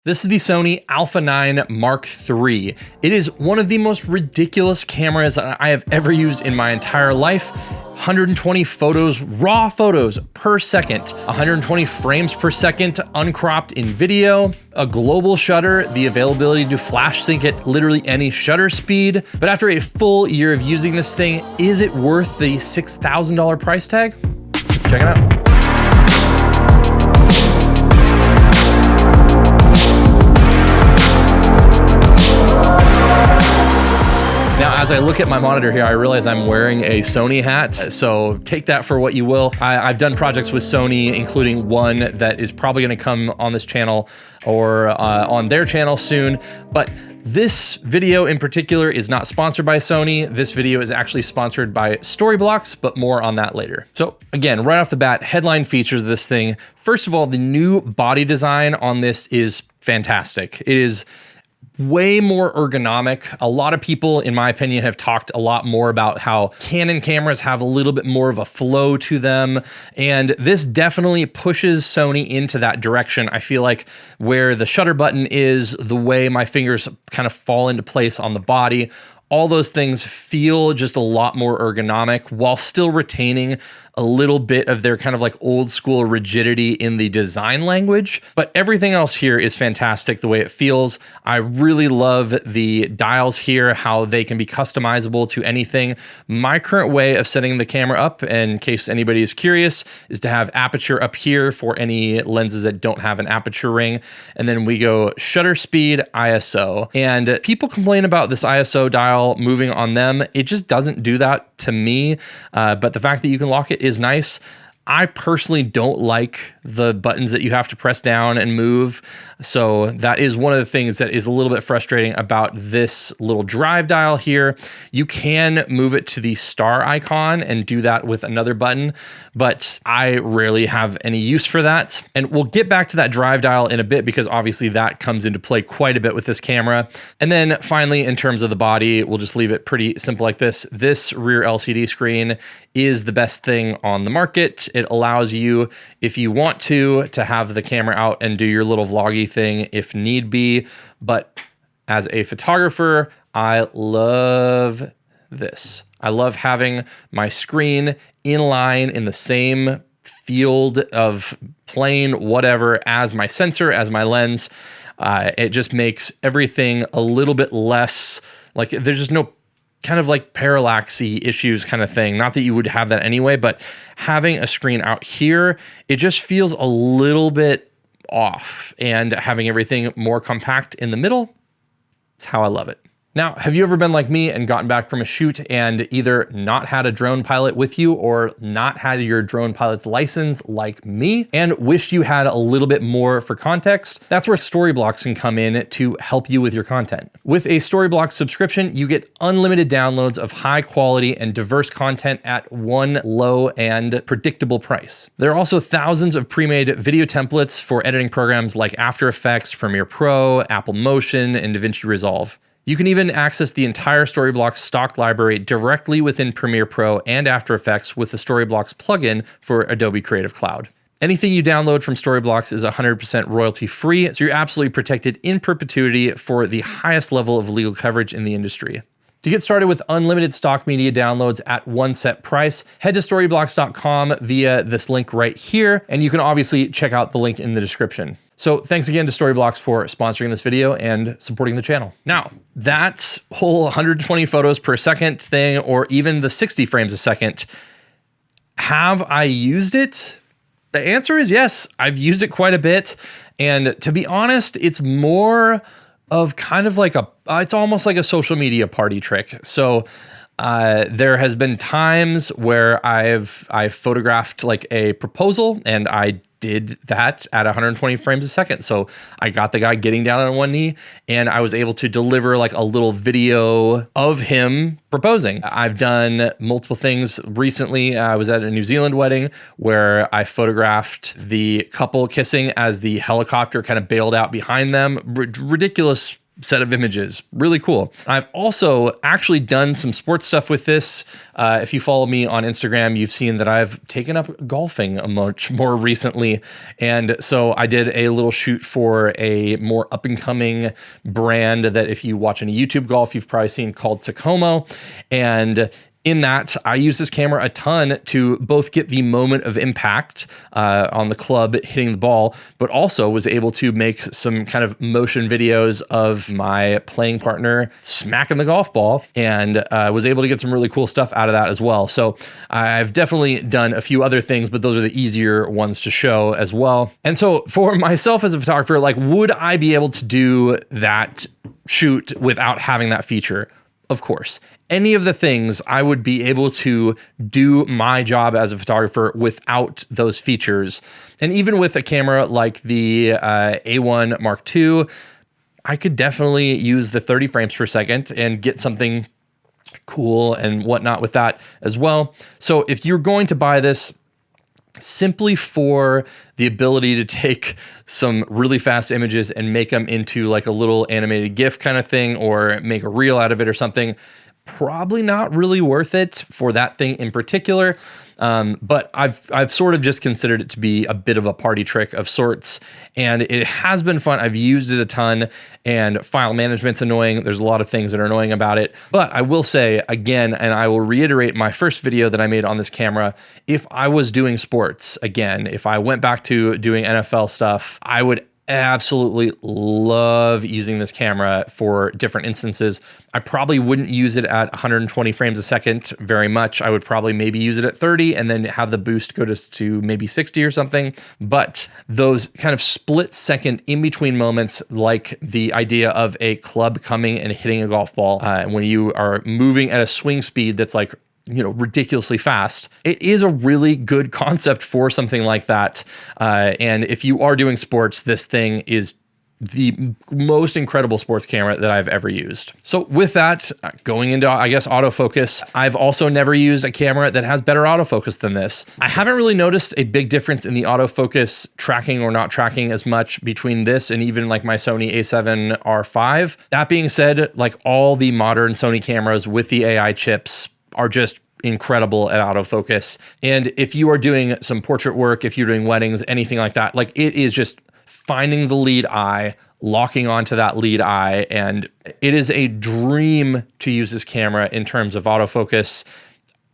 This is the Sony Alpha 9 Mark III. It is one of the most ridiculous cameras I have ever used in my entire life. 120 photos, raw photos per second, 120 frames per second, uncropped in video, a global shutter, the availability to flash sync at literally any shutter speed. But after a full year of using this thing, is it worth the $6,000 price tag? Let's check it out. Now, as I look at my monitor here, I realize I'm wearing a Sony hat, so take that for what you will. I've done projects with Sony, including one that is probably gonna come on this channel or on their channel soon, but this video in particular is not sponsored by Sony. This video is actually sponsored by Storyblocks, but more on that later. So again, right off the bat, headline features of this thing. First of all, the new body design on this is fantastic. It is way more ergonomic. A lot of people, in my opinion, have talked a lot more about how Canon cameras have a little bit more of a flow to them. And this definitely pushes Sony into that direction. I feel like where the shutter button is, the way my fingers kind of fall into place on the body, all those things feel just a lot more ergonomic while still retaining a little bit of their kind of like old school rigidity in the design language. But everything else here is fantastic the way it feels. I really love the dials here, how they can be customizable to anything. My current way of setting the camera up, in case anybody is curious, is to have aperture up here for any lenses that don't have an aperture ring. And then we go shutter speed, ISO. And people complain about this ISO dial moving on them. It just doesn't do that to me. But the fact that you can lock it is nice. I personally don't like the buttons that you have to press down and move. So that is one of the things that is a little bit frustrating about this little drive dial here. You can move it to the star icon and do that with another button, but I rarely have any use for that. And we'll get back to that drive dial in a bit because obviously that comes into play quite a bit with this camera. And then finally, in terms of the body, we'll just leave it pretty simple like this. This rear LCD screen is the best thing on the market. It allows you, if you want to have the camera out and do your little vloggy thing if need be. But as a photographer, I love this. I love having my screen in line in the same field of plane, whatever, as my sensor, as my lens. It just makes everything a little bit less, like there's just no kind of like parallaxy issues kind of thing. Not that you would have that anyway, but having a screen out here, it just feels a little bit off, and having everything more compact in the middle, it's how I love it. Now, have you ever been like me and gotten back from a shoot and either not had a drone pilot with you or not had your drone pilot's license like me and wished you had a little bit more for context? That's where Storyblocks can come in to help you with your content. With a Storyblocks subscription, you get unlimited downloads of high quality and diverse content at one low and predictable price. There are also thousands of pre-made video templates for editing programs like After Effects, Premiere Pro, Apple Motion, and DaVinci Resolve. You can even access the entire Storyblocks stock library directly within Premiere Pro and After Effects with the Storyblocks plugin for Adobe Creative Cloud. Anything you download from Storyblocks is 100% royalty free, so you're absolutely protected in perpetuity for the highest level of legal coverage in the industry. To get started with unlimited stock media downloads at one set price, head to storyblocks.com via this link right here, and you can obviously check out the link in the description. So thanks again to Storyblocks for sponsoring this video and supporting the channel. Now, that whole 120 photos per second thing, or even the 60 frames a second, have I used it? The answer is yes, I've used it quite a bit. And to be honest, it's more of kind of like it's almost like a social media party trick. So there has been times where I've photographed like a proposal, and I did that at 120 frames a second. So I got the guy getting down on one knee, and I was able to deliver like a little video of him proposing. I've done multiple things recently. I was at a New Zealand wedding where I photographed the couple kissing as the helicopter kind of bailed out behind them. Ridiculous set of images. Really cool. I've also actually done some sports stuff with this. If you follow me on Instagram, you've seen that I've taken up golfing much more recently. And so I did a little shoot for a more up and coming brand that if you watch any YouTube golf, you've probably seen, called Tacoma. And in that, I use this camera a ton to both get the moment of impact on the club hitting the ball, but also was able to make some kind of motion videos of my playing partner smacking the golf ball, and was able to get some really cool stuff out of that as well. So I've definitely done a few other things, but those are the easier ones to show as well. And so for myself as a photographer, like, would I be able to do that shoot without having that feature? Of course. Any of the things, I would be able to do my job as a photographer without those features. And even with a camera like the A1 Mark II, I could definitely use the 30 frames per second and get something cool and whatnot with that as well. So if you're going to buy this simply for the ability to take some really fast images and make them into like a little animated GIF kind of thing, or make a reel out of it or something, probably not really worth it for that thing in particular. But I've sort of just considered it to be a bit of a party trick of sorts, and it has been fun. I've used it a ton, and file management's annoying. There's a lot of things that are annoying about it. But I will say again, and I will reiterate my first video that I made on this camera, if I was doing sports again, if I went back to doing NFL stuff, I would absolutely love using this camera for different instances. I probably wouldn't use it at 120 frames a second very much. I would probably maybe use it at 30 and then have the boost go to maybe 60 or something. But those kind of split second in between moments, like the idea of a club coming and hitting a golf ball, when you are moving at a swing speed that's like, you know, ridiculously fast. It is a really good concept for something like that. And if you are doing sports, this thing is the most incredible sports camera that I've ever used. So with that, going into, I guess, autofocus, I've also never used a camera that has better autofocus than this. I haven't really noticed a big difference in the autofocus tracking or not tracking as much between this and even like my Sony a7R5. That being said, like all the modern Sony cameras with the AI chips are just incredible at autofocus. And if you are doing some portrait work, if you're doing weddings, anything like that, like it is just finding the lead eye, locking onto that lead eye. And it is a dream to use this camera in terms of autofocus.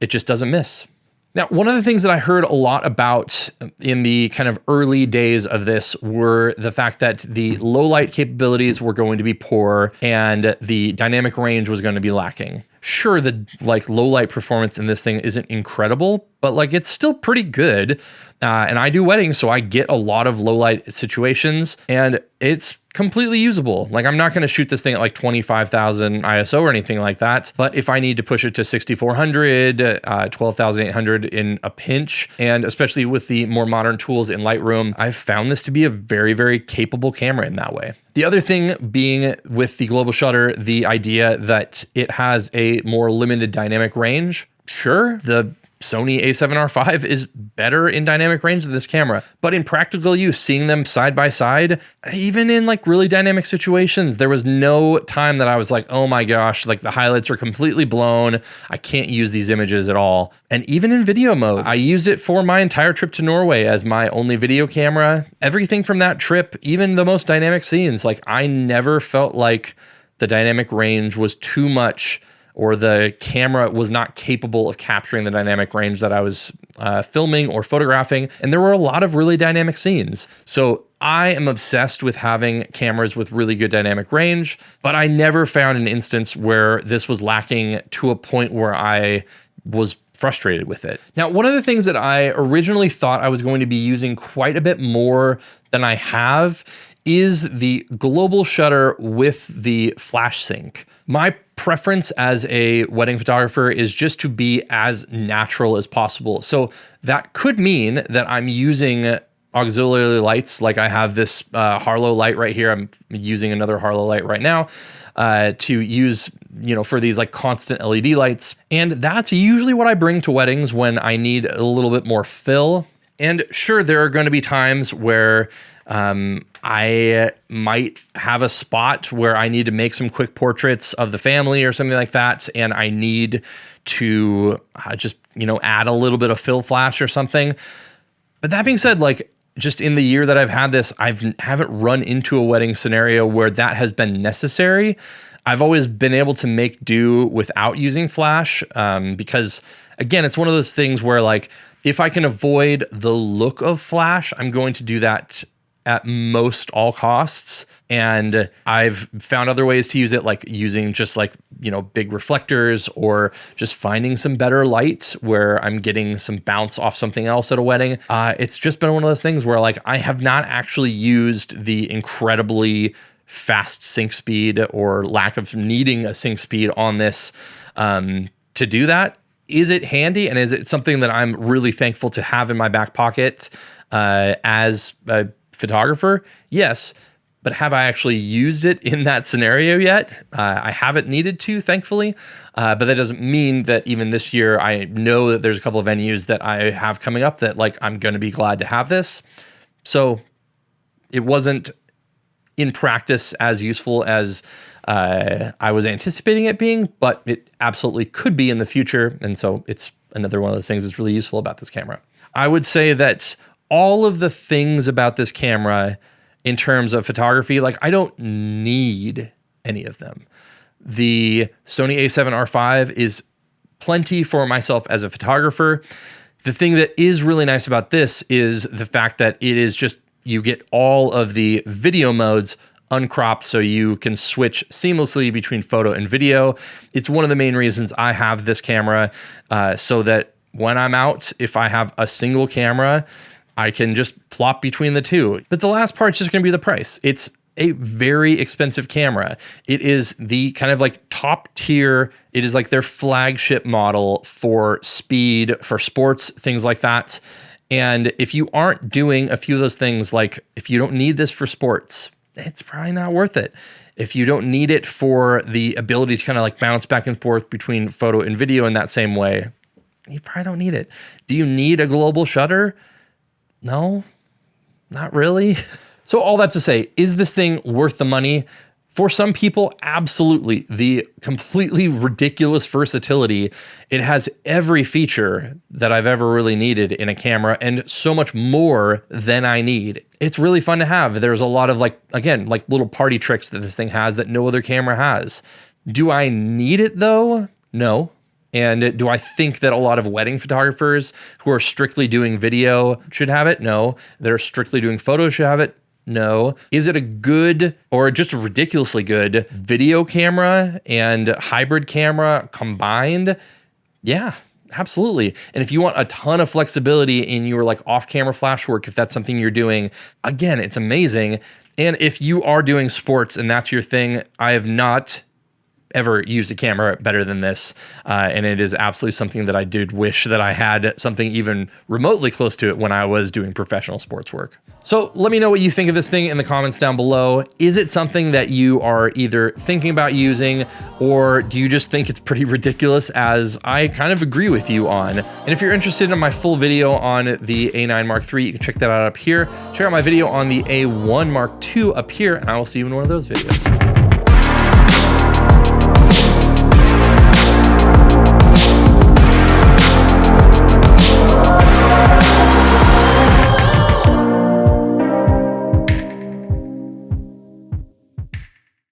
It just doesn't miss. Now, one of the things that I heard a lot about in the kind of early days of this were the fact that the low light capabilities were going to be poor and the dynamic range was going to be lacking. Sure, the like low light performance in this thing isn't incredible, but like it's still pretty good. And I do weddings, so I get a lot of low light situations, and it's completely usable. Like I'm not going to shoot this thing at like 25,000 ISO or anything like that. But if I need to push it to 6,400, 12,800 in a pinch, and especially with the more modern tools in Lightroom, I've found this to be a very, very capable camera in that way. The other thing being with the global shutter, the idea that it has a more limited dynamic range. Sure, the Sony a7R5 is better in dynamic range than this camera, but in practical use, seeing them side by side, even in like really dynamic situations, there was no time that I was like, oh my gosh, like the highlights are completely blown. I can't use these images at all. And even in video mode, I used it for my entire trip to Norway as my only video camera. Everything from that trip, even the most dynamic scenes, like I never felt like the dynamic range was too much or the camera was not capable of capturing the dynamic range that I was filming or photographing. And there were a lot of really dynamic scenes. So I am obsessed with having cameras with really good dynamic range, but I never found an instance where this was lacking to a point where I was frustrated with it. Now, one of the things that I originally thought I was going to be using quite a bit more than I have is the global shutter with the flash sync. My preference as a wedding photographer is just to be as natural as possible. So that could mean that I'm using auxiliary lights, like I have this Harlow light right here. I'm using another Harlow light right now to use, you know, for these like constant LED lights. And that's usually what I bring to weddings when I need a little bit more fill. And sure, there are going to be times where I might have a spot where I need to make some quick portraits of the family or something like that, and I need to just, add a little bit of fill flash or something. But that being said, like, just in the year that I've had this, haven't run into a wedding scenario where that has been necessary. I've always been able to make do without using flash because, again, it's one of those things where, like, if I can avoid the look of flash, I'm going to do that at most all costs. And I've found other ways to use it, like using just like, big reflectors, or just finding some better light where I'm getting some bounce off something else at a wedding. It's just been one of those things where, like, I have not actually used the incredibly fast sync speed or lack of needing a sync speed on this to do that. Is it handy, and is it something that I'm really thankful to have in my back pocket as a photographer? Yes. But have I actually used it in that scenario yet? I haven't needed to, thankfully. But that doesn't mean that even this year, I know that there's a couple of venues that I have coming up that, like, I'm going to be glad to have this. So it wasn't in practice as useful as I was anticipating it being, but it absolutely could be in the future. And so it's another one of those things that's really useful about this camera. I would say that all of the things about this camera in terms of photography, like, I don't need any of them. The Sony a7R5 is plenty for myself as a photographer. The thing that is really nice about this is the fact that it is just, you get all of the video modes uncropped, so you can switch seamlessly between photo and video. It's one of the main reasons I have this camera, so that when I'm out, if I have a single camera, I can just plop between the two. But the last part's just gonna be the price. It's a very expensive camera. It is the kind of like top tier. It is like their flagship model for speed, for sports, things like that. And if you aren't doing a few of those things, like if you don't need this for sports, it's probably not worth it. If you don't need it for the ability to kind of like bounce back and forth between photo and video in that same way, you probably don't need it. Do you need a global shutter? No, not really. So all that to say, is this thing worth the money? For some people, absolutely. The completely ridiculous versatility. It has every feature that I've ever really needed in a camera, and so much more than I need. It's really fun to have. There's a lot of, like, again, like little party tricks that this thing has that no other camera has. Do I need it though? No. And do I think that a lot of wedding photographers who are strictly doing video should have it? No. That are strictly doing photos should have it? No. Is it a good, or just a ridiculously good video camera and hybrid camera combined? Yeah, absolutely. And if you want a ton of flexibility in your like off-camera flash work, if that's something you're doing, again, it's amazing. And if you are doing sports and that's your thing, I have not ever used a camera better than this. And it is absolutely something that I did wish that I had something even remotely close to it when I was doing professional sports work. So let me know what you think of this thing in the comments down below. Is it something that you are either thinking about using, or do you just think it's pretty ridiculous, as I kind of agree with you on? And if you're interested in my full video on the A9 Mark III, you can check that out up here. Check out my video on the A1 Mark II up here, and I will see you in one of those videos.